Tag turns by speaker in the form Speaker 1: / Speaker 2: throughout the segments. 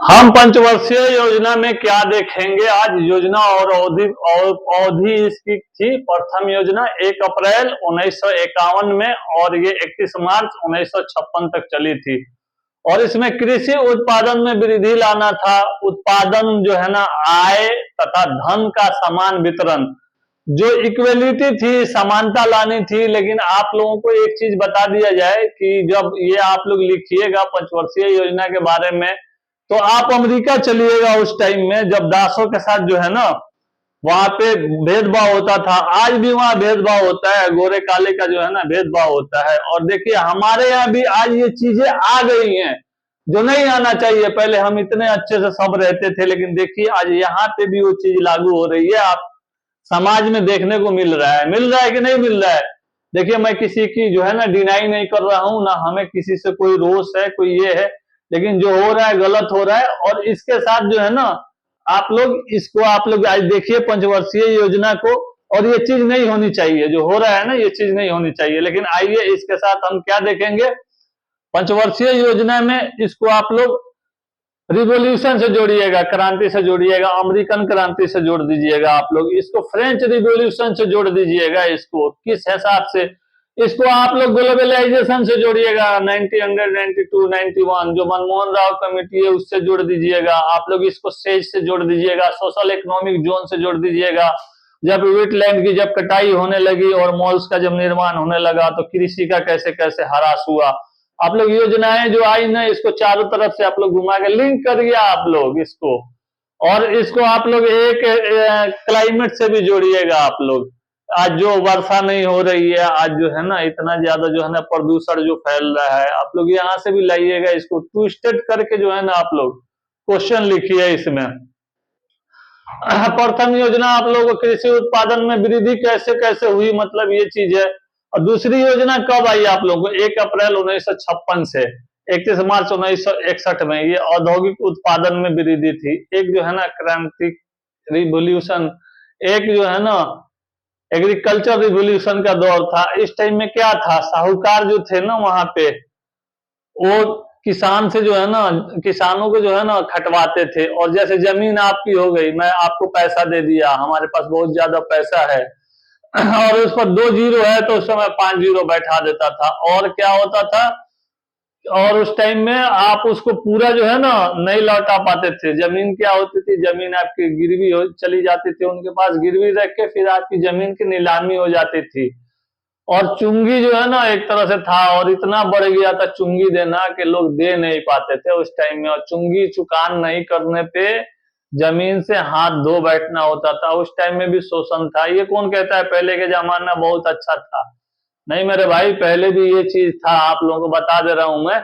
Speaker 1: हम पंचवर्षीय योजना में क्या देखेंगे आज। योजना और अवधि इसकी थी। प्रथम योजना 1 अप्रैल 1951 में और ये 31 मार्च 1956 तक चली थी और इसमें कृषि उत्पादन में वृद्धि लाना था। उत्पादन जो है ना, आय तथा धन का समान वितरण, जो इक्वलिटी थी, समानता लानी थी। लेकिन आप लोगों को एक चीज बता दिया जाए कि जब ये आप लोग लिखिएगा पंचवर्षीय योजना के बारे में, तो आप अमेरिका चलिएगा उस टाइम में जब दासों के साथ जो है ना वहां पे भेदभाव होता था। आज भी वहां भेदभाव होता है, गोरे काले का जो है ना भेदभाव होता है। और देखिए हमारे यहाँ भी आज ये चीजें आ गई हैं जो नहीं आना चाहिए। पहले हम इतने अच्छे से सब रहते थे, लेकिन देखिए आज यहाँ पे भी वो चीज लागू हो रही है। आप समाज में देखने को मिल रहा है कि नहीं मिल रहा है। देखिए मैं किसी की जो है ना डिनाई नहीं कर रहा हूं, ना हमें किसी से कोई रोष है, कोई ये है, लेकिन जो हो रहा है गलत हो रहा है। और इसके साथ जो है ना आप लोग आज देखिए पंचवर्षीय योजना को, और ये चीज नहीं होनी चाहिए। जो हो रहा है ना ये चीज नहीं होनी चाहिए। लेकिन आइए इसके साथ हम क्या देखेंगे पंचवर्षीय योजना में, इसको आप लोग रिवोल्यूशन से जोड़िएगा, क्रांति से जोड़िएगा, अमेरिकन क्रांति से जोड़ दीजिएगा। आप लोग इसको फ्रेंच रिवोल्यूशन से जोड़ दीजिएगा। इसको किस हिसाब से, इसको आप लोग ग्लोबलाइजेशन से जोड़िएगा, 1992 91 जो मनमोहन राव कमेटी है उससे जोड़ दीजिएगा। आप लोग इसको सेज से जोड़ दीजिएगा, सोशल इकोनॉमिक जोन से जोड़ दीजिएगा। जब वेटलैंड की जब कटाई होने लगी और मॉल्स का जब निर्माण होने लगा तो कृषि का कैसे कैसे ह्रास हुआ। आप लोग योजनाएं जो आई ना इसको चारों तरफ से आप लोग घुमा के लिंक करिए आप लोग इसको। और इसको आप लोग एक क्लाइमेट से भी जोड़िएगा आप लोग। आज जो वर्षा नहीं हो रही है, आज जो है ना इतना ज्यादा जो है ना प्रदूषण जो फैल रहा है, आप लोग यहाँ से भी लाइएगा। इसको ट्विस्टेड करके जो है ना आप लोग क्वेश्चन लिखिए इसमें। प्रथम योजना आप लोगों को कृषि उत्पादन में वृद्धि कैसे कैसे हुई, मतलब ये चीज है। और दूसरी योजना कब आई आप लोगों को, 1 अप्रैल 1956 से 31 मार्च 1961 में, ये औद्योगिक उत्पादन में वृद्धि थी। एक जो है ना क्रांति रिवोल्यूशन, एक जो है ना एग्रीकल्चर रिवोल्यूशन का दौर था। इस टाइम में क्या था, साहूकार जो थे ना वहां पे, वो किसान से जो है ना, किसानों को जो है ना खटवाते थे। और जैसे जमीन आपकी हो गई, मैं आपको पैसा दे दिया, हमारे पास बहुत ज्यादा पैसा है और उस पर 2 जीरो है तो उस समय 5 जीरो बैठा देता था। और क्या होता था, और उस टाइम में आप उसको पूरा जो है ना नहीं लौटा पाते थे। जमीन क्या होती थी, जमीन आपकी गिरवी हो चली जाती थी, उनके पास गिरवी रख के फिर आपकी जमीन की नीलामी हो जाती थी। और चुंगी जो है ना एक तरह से था, और इतना बढ़ गया था चुंगी देना कि लोग दे नहीं पाते थे उस टाइम में। और चुंगी चुकान नहीं करने पे जमीन से हाथ धो बैठना होता था। उस टाइम में भी शोषण था। ये कौन कहता है पहले के जमाना बहुत अच्छा था। नहीं मेरे भाई, पहले भी ये चीज था, आप लोगों को बता दे रहा हूं मैं।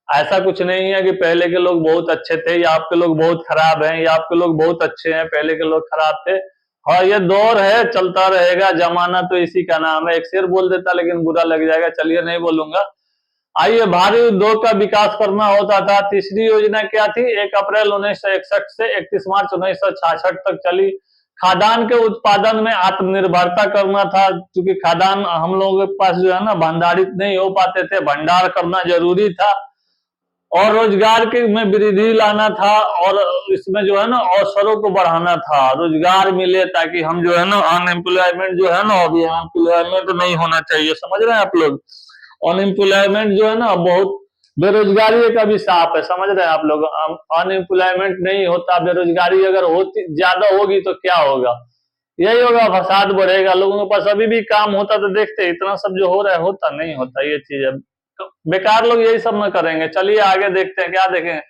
Speaker 1: ऐसा कुछ नहीं है कि पहले के लोग बहुत अच्छे थे या आपके लोग बहुत खराब हैं या आपके लोग बहुत अच्छे हैं, पहले के लोग खराब थे। हाँ ये दौर है, चलता रहेगा, जमाना तो इसी का नाम है। एक शेर बोल देता लेकिन बुरा लग जाएगा, चलिए नहीं बोलूंगा। आइए, भारी उद्योग का विकास करना होता था। तीसरी योजना क्या थी, 1 अप्रैल 1961 से 31 मार्च 1966 तक चली। खाद्यान्न के उत्पादन में आत्मनिर्भरता करना था, क्योंकि खाद्यान्न हम लोगों के पास जो है ना भंडारित नहीं हो पाते थे, भंडार करना जरूरी था। और रोजगार के में वृद्धि लाना था, और इसमें जो है ना अवसरों को बढ़ाना था, रोजगार मिले ताकि हम जो है ना अनएम्प्लॉयमेंट जो है ना, अभी अनएम्प्लॉयमेंट नहीं होना चाहिए, समझ रहे हैं आप लोग। अनएम्प्लॉयमेंट जो है ना बहुत, बेरोजगारी एक अभिशाप है, समझ रहे हैं आप लोग। अनएम्प्लॉयमेंट नहीं होता, बेरोजगारी अगर होती ज्यादा होगी तो क्या होगा, यही होगा, फसाद बढ़ेगा। लोगों के पास अभी भी काम होता तो देखते, इतना सब जो हो रहा है होता नहीं होता, ये चीज है। तो बेकार लोग यही सब न करेंगे। चलिए आगे देखते हैं, क्या देखें।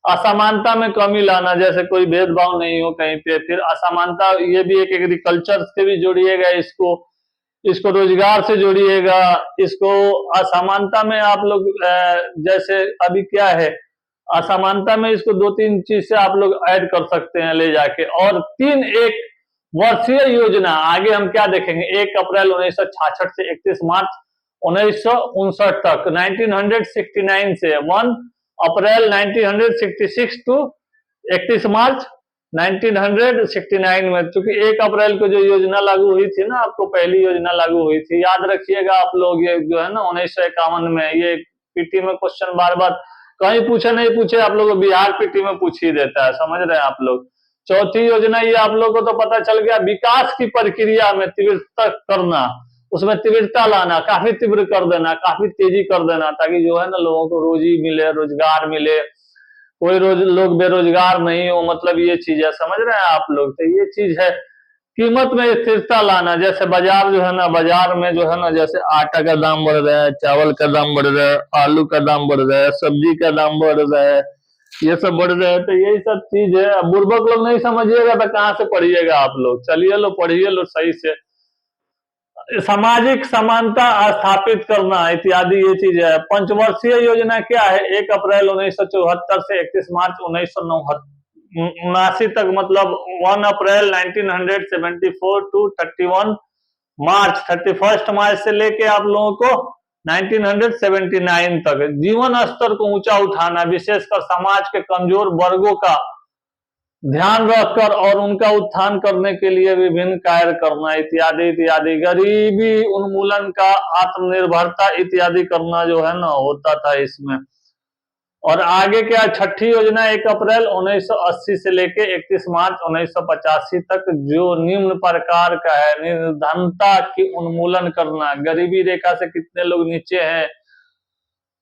Speaker 1: असमानता में कमी लाना, जैसे कोई भेदभाव नहीं हो कहीं पे। फिर असमानता, ये भी एक एग्रीकल्चर से भी जोड़िएगा इसको, इसको रोजगार से जोड़िएगा इसको। असमानता में आप लोग जैसे अभी क्या है, असमानता में इसको 2-3 चीज से आप लोग ऐड कर सकते हैं ले जाके। और 3 1 वर्षीय योजना, आगे हम क्या देखेंगे, 1 अप्रैल 1966 से 31 मार्च 1959 तक, 1969 से 1 अप्रैल 1966 टू 31 मार्च 1969 में। क्योंकि 1 अप्रैल को जो योजना लागू हुई थी ना, आपको पहली योजना लागू हुई थी, याद रखिएगा आप लोग। ये जो है ना 1951 में, ये पीटी में क्वेश्चन बार बार कहीं पूछे नहीं पूछे आप लोग बिहार पीटी में पूछ ही देता है, समझ रहे हैं आप लोग। चौथी योजना ये आप लोग को तो पता चल गया, विकास की प्रक्रिया में तीव्रता करना, उसमें तीव्रता लाना, काफी तीव्र कर देना, काफी तेजी कर देना, ताकि जो है ना लोगों को रोजी मिले, रोजगार मिले, कोई लोग बेरोजगार नहीं हो, मतलब ये चीज है, समझ रहे हैं आप लोग। तो ये चीज है, कीमत में स्थिरता लाना, जैसे बाजार जो है ना, बाजार में जो है ना, जैसे आटा का दाम बढ़ रहा है, चावल का दाम बढ़ रहा है, आलू का दाम बढ़ रहा है, सब्जी का दाम बढ़ रहा है, ये सब बढ़ रहा है। तो यही सब चीज है। अब बुर्बक लोग नहीं समझिएगा तो कहाँ से पढ़िएगा आप लोग, चलिए लो पढ़िए लो सही से। सामाजिक समानता स्थापित करना इत्यादि ये चीज है। पंचवर्षीय योजना क्या है, 1 अप्रैल 1974 से 31 मार्च 1979 तक, मतलब 1 अप्रैल 1974 टू 31 मार्च से लेके आप लोगों को 1979 तक जीवन स्तर को ऊंचा उठाना, विशेषकर समाज के कमजोर वर्गों का ध्यान रखकर और उनका उत्थान करने के लिए विभिन्न कार्य करना इत्यादि इत्यादि। गरीबी उन्मूलन का, आत्मनिर्भरता इत्यादि करना जो है ना होता था इसमें। और आगे क्या, छठी योजना 1 अप्रैल 1980 से लेके 31 मार्च 1985 तक, जो निम्न प्रकार का है, निर्धनता की उन्मूलन करना, गरीबी रेखा से कितने लोग नीचे हैं,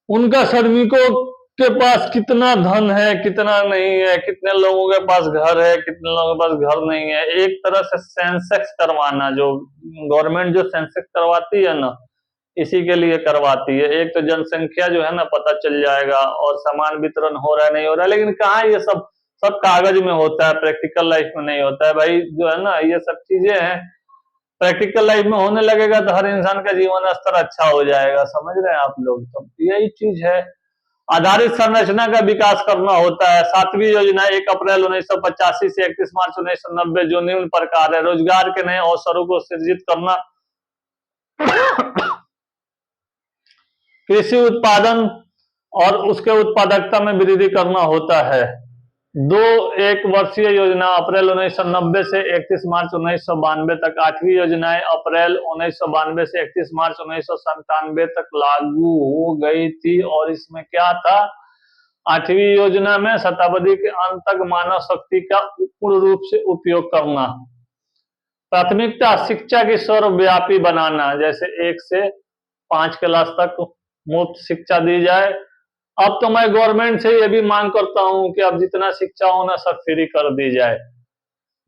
Speaker 1: उनका श्रमिकों के पास कितना धन है, कितना नहीं है, कितने लोगों के पास घर है, कितने लोगों के पास घर नहीं है, एक तरह से सेंसेक्स करवाना, जो गवर्नमेंट जो सेंसेक्स करवाती है ना, इसी के लिए करवाती है। एक तो जनसंख्या जो है ना पता चल जाएगा, और सामान वितरण हो रहा है नहीं हो रहा है, लेकिन कहाँ ये सब सब कागज में होता है, प्रैक्टिकल लाइफ में नहीं होता है भाई, जो है ना ये सब चीजें हैं। प्रैक्टिकल लाइफ में होने लगेगा तो हर इंसान का जीवन स्तर अच्छा हो जाएगा, समझ रहे हैं आप लोग। तो यही चीज है। आधारित संरचना का विकास करना होता है। 7वीं योजना 1 अप्रैल 1985 से 31 मार्च 1990, जो निम्न प्रकार है, रोजगार के नए अवसरों को सृजित करना, कृषि उत्पादन और उसके उत्पादकता में वृद्धि करना होता है। 1 वर्षीय योजना अप्रैल 1990 से 31 मार्च 1992 तक। 8वीं योजनाएं अप्रैल 1992 से 31 मार्च 1997 तक लागू हो गई थी, और इसमें क्या था, 8वीं योजना में शताब्दी के अंत तक मानव शक्ति का पूर्ण रूप से उपयोग करना। प्राथमिकता, शिक्षा की सर्वव्यापी बनाना, जैसे 1 से 5 क्लास तक मुफ्त शिक्षा दी जाए। अब तो मैं गवर्नमेंट से ये भी मांग करता हूं कि अब जितना शिक्षा हो ना सब फ्री कर दी जाए।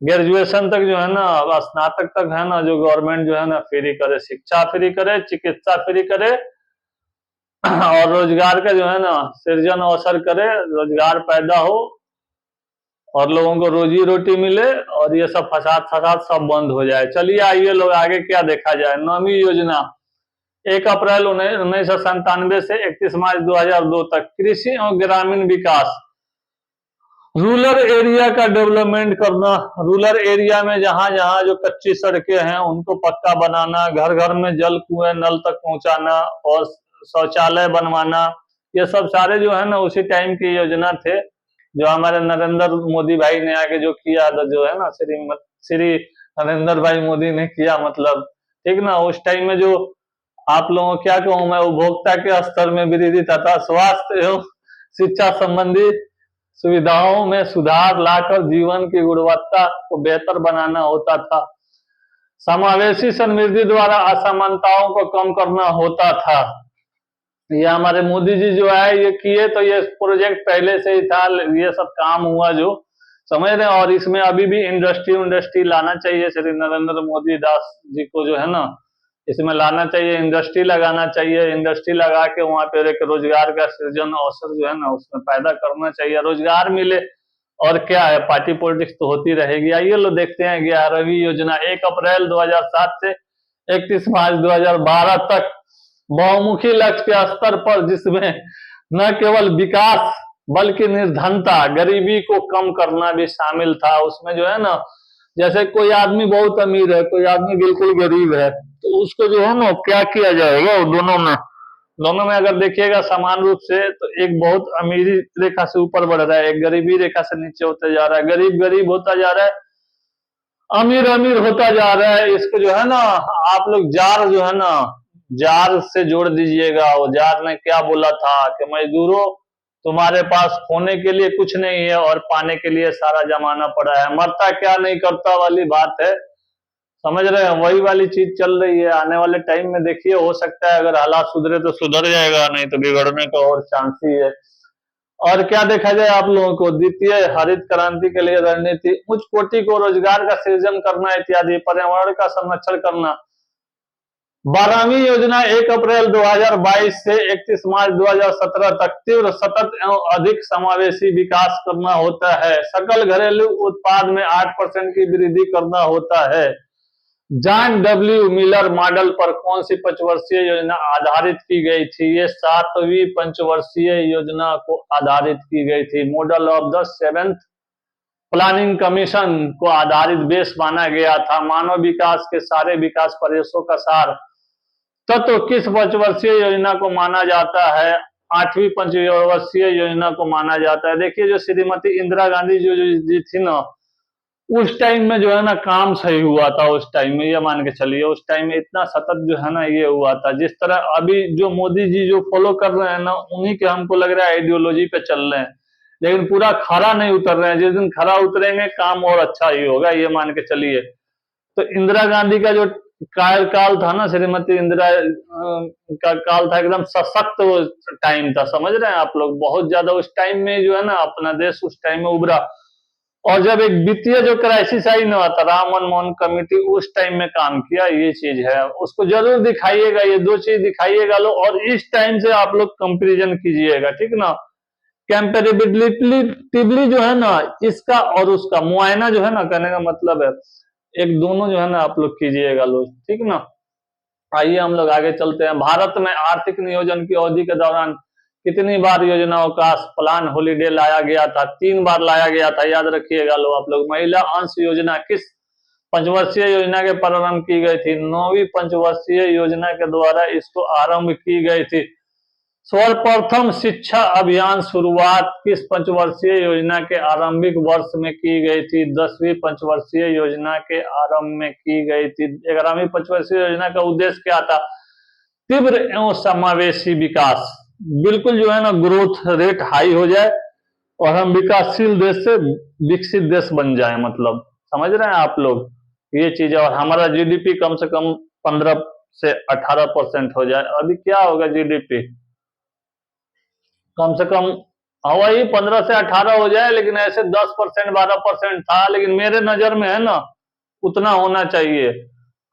Speaker 1: ग्रेजुएशन तक जो है ना, स्नातक तक है ना, जो गवर्नमेंट जो है ना फ्री करे, शिक्षा फ्री करे, चिकित्सा फ्री करे, और रोजगार का जो है ना सृजन अवसर करे, रोजगार पैदा हो और लोगों को रोजी रोटी मिले, और ये सब फसाद फसाद सब बंद हो जाए। चलिए आइए लोग आगे क्या देखा जाए। 9वीं योजना 1 अप्रैल 1997 से 31 मार्च 2002 तक, कृषि और ग्रामीण विकास, रूरल एरिया का डेवलपमेंट करना। रूरल एरिया में जहां जहां जो कच्ची सड़कें हैं उनको पक्का बनाना, घर घर में जल कुएं नल तक पहुंचाना, और शौचालय बनवाना। ये सब सारे जो है ना उसी टाइम की योजना थे, जो हमारे नरेंद्र मोदी भाई ने आगे जो किया, जो है ना श्री नरेंद्र भाई मोदी ने किया, मतलब ठीक ना। उस टाइम में जो आप लोगों को क्या कहूं मैं, उपभोक्ता के स्तर में वृद्धि तथा स्वास्थ्य एवं शिक्षा संबंधी सुविधाओं में सुधार लाकर जीवन की गुणवत्ता को बेहतर बनाना होता था। समावेशी समृद्धि द्वारा असमानताओं को कम करना होता था। ये हमारे मोदी जी जो है ये किए, तो ये प्रोजेक्ट पहले से ही था, ये सब काम हुआ जो समझ रहे हैं। और इसमें अभी भी इंडस्ट्री लाना चाहिए, श्री नरेंद्र मोदी दास जी को जो है ना इसमें लाना चाहिए, इंडस्ट्री लगाना चाहिए। इंडस्ट्री लगा के वहां पर एक रोजगार का सृजन अवसर जो है ना उसमें पैदा करना चाहिए, रोजगार मिले। और क्या है, पार्टी पॉलिटिक्स तो होती रहेगी। आइए लो देखते हैं 11वीं योजना 1 अप्रैल 2007 से 31 मार्च 2012 तक, बहुमुखी लक्ष्य के स्तर पर, जिसमें न केवल विकास बल्कि निर्धनता, गरीबी को कम करना भी शामिल था। उसमें जो है ना, जैसे कोई आदमी बहुत अमीर है, कोई आदमी बिल्कुल गरीब है, तो उसको जो है ना क्या किया जाएगा, दोनों में अगर देखिएगा समान रूप से, तो एक बहुत अमीरी रेखा से ऊपर बढ़ रहा है, एक गरीबी रेखा से नीचे होते जा रहा है, गरीब गरीब होता जा रहा है, अमीर अमीर होता जा रहा है। इसको जो है ना आप लोग जार जो है ना जार से जोड़ दीजिएगा। वो जार ने क्या बोला था कि मजदूरों तुम्हारे पास खोने के लिए कुछ नहीं है और पाने के लिए सारा जमाना पड़ा है। मरता क्या नहीं करता वाली बात है, समझ रहे हैं, वही वाली चीज चल रही है। आने वाले टाइम में देखिए, हो सकता है अगर हालात सुधरे तो सुधर जाएगा, नहीं तो बिगड़ने का और चांस ही है। और क्या देखा जाए आप लोगों को, द्वितीय हरित क्रांति के लिए रणनीति, उच्च कोटि को रोजगार का सृजन करना इत्यादि, पर्यावरण का संरक्षण करना। 12वीं योजना 1 अप्रैल 2022 से 31 मार्च 2017 तक तीव्र, सतत एवं अधिक समावेशी विकास करना होता है। सकल घरेलू उत्पाद में 8% की वृद्धि करना होता है। जॉन डब्ल्यू मिलर मॉडल पर कौन सी पंचवर्षीय योजना आधारित की गई थी? ये 7वीं पंचवर्षीय योजना को आधारित की गई थी। Model of the 7th planning commission को आधारित बेस माना गया था। मानव विकास के सारे विकास प्रयासों का सार तत्व किस पंचवर्षीय योजना को माना जाता है? 8वीं पंचवर्षीय योजना को माना जाता है। देखिए, जो श्रीमती इंदिरा गांधी जी थी ना, उस टाइम में जो है ना काम सही हुआ था। उस टाइम में ये मान के चलिए, उस टाइम में इतना सतत जो है ना ये हुआ था। जिस तरह अभी जो मोदी जी जो फॉलो कर रहे हैं ना, उन्हीं के हमको लग रहा है आइडियोलॉजी पे चल रहे हैं, लेकिन पूरा खरा नहीं उतर रहे हैं। जिस दिन खरा उतरेंगे काम और अच्छा ही होगा, ये मान के चलिए। तो इंदिरा गांधी का जो कार्यकाल था ना, श्रीमती इंदिरा का काल था, एकदम सशक्त टाइम था, समझ रहे हैं आप लोग। बहुत ज्यादा उस टाइम में जो है ना अपना देश उस टाइम में उभरा। और जब एक वित्तीय जो क्राइसिस आई ना था, राम मनमोहन कमेटी उस टाइम में काम किया, ये चीज है। उसको जरूर दिखाइएगा, ये दो चीज दिखाइएगा लो, और इस टाइम से आप लोग कंपेरिजन कीजिएगा, ठीक ना। कंपेरेबिलिटी जो है ना, इसका और उसका मुआयना जो है ना, कहने का मतलब है एक दोनों जो है ना आप लोग कीजिएगा लोग, ठीक ना। आइए हम लोग आगे चलते हैं। भारत में आर्थिक नियोजन की अवधि के दौरान कितनी बार योजनाओं का प्लान हॉलीडे लाया गया था? 3 बार लाया गया था, याद रखिएगा लो आप लोग। महिला अंश योजना किस पंचवर्षीय योजना के प्रारंभ की गई थी? 9वीं पंचवर्षीय योजना के द्वारा इसको आरंभ की गई थी। सर्वप्रथम शिक्षा अभियान शुरुआत किस पंचवर्षीय योजना के आरंभिक वर्ष में की गई थी? 10वीं पंचवर्षीय योजना के आरंभ में की गई थी। 11वीं पंचवर्षीय योजना का उद्देश्य क्या था? तीव्र एवं समावेशी विकास, बिल्कुल जो है ना ग्रोथ रेट हाई हो जाए और हम विकासशील देश से विकसित देश बन जाए, मतलब समझ रहे हैं आप लोग ये चीज। और हमारा जीडीपी कम से कम 15 से 18% हो जाए। अभी क्या होगा जीडीपी, कम से कम वही 15 से 18 हो जाए, लेकिन ऐसे 10% 12% था, लेकिन मेरे नजर में है ना उतना होना चाहिए।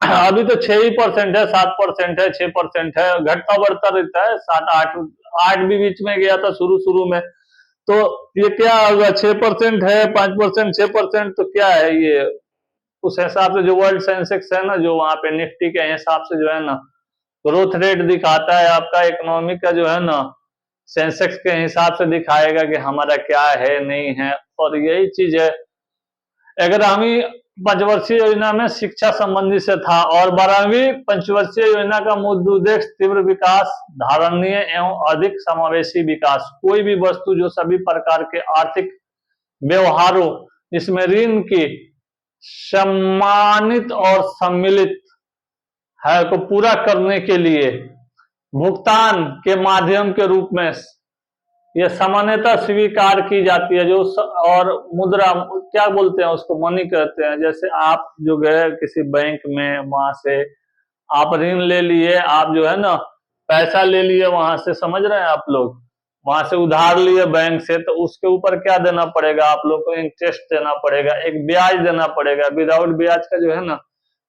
Speaker 1: अभी तो 6% है, 7% है, 6% है, घटता बढ़ता रहता है। 7 8 भी बीच में गया था शुरू में। तो ये क्या होगा, 6% है, 5%, 6%, तो क्या है ये? उस हिसाब से जो वर्ल्ड सेंसेक्स है ना, जो वहां पे निफ्टी के हिसाब से जो है ना ग्रोथ रेट दिखाता है आपका इकोनॉमी का, जो है ना सेंसेक्स के हिसाब से दिखाएगा कि हमारा क्या है नहीं है। और यही चीज है। 11वीं पंचवर्षीय योजना में शिक्षा संबंधी से था, और 12वीं पंचवर्षीय योजना का मूल उद्देश्य तीव्र विकास, धारणीय एवं अधिक समावेशी विकास। कोई भी वस्तु जो सभी प्रकार के आर्थिक व्यवहारों जिसमें ऋण की सम्मानित और सम्मिलित है को पूरा करने के लिए भुगतान के माध्यम के रूप में यह सामान्यतः स्वीकार की जाती है। जो और मुद्रा क्या बोलते हैं उसको, मनी कहते हैं। जैसे आप जो गए किसी बैंक में, वहां से आप ऋण ले लिए, आप जो है ना पैसा ले लिए वहां से, समझ रहे हैं आप लोग, वहां से उधार लिए बैंक से, तो उसके ऊपर क्या देना पड़ेगा आप लोग को? इंटरेस्ट देना पड़ेगा, एक ब्याज देना पड़ेगा। विदाउट ब्याज का जो है ना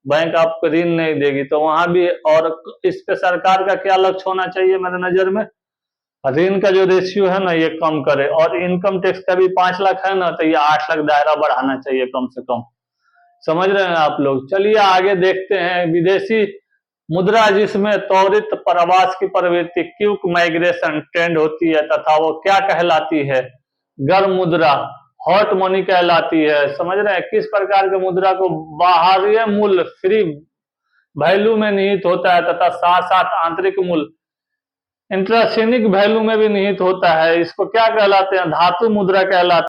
Speaker 1: बैंक आपको ऋण नहीं देगी। तो वहां भी, और इस पे सरकार का क्या लक्ष्य होना चाहिए मेरे नजर में? ऋण का जो रेशियो है ना ये कम करे, और इनकम टैक्स का भी 5 लाख है ना, तो ये 8 लाख दायरा बढ़ाना चाहिए कम से कम, समझ रहे हैं आप लोग। चलिए आगे देखते हैं। विदेशी मुद्रा जिसमें त्वरित प्रवास की प्रवृत्ति, क्विक माइग्रेशन ट्रेंड होती है, तथा वो क्या कहलाती है? गर्म मुद्रा, हॉट मनी कहलाती है। समझ रहे हैं? किस प्रकार के मुद्रा को बाहरी मूल्य फ्री वैल्यू में निहित होता है, तथा साथ साथ आंतरिक मूल्य इंट्रासिनिक वैल्यू में भी निहित होता है। इसको क्या कहलाते हैं? धातु मुद्रा कहलाते हैं।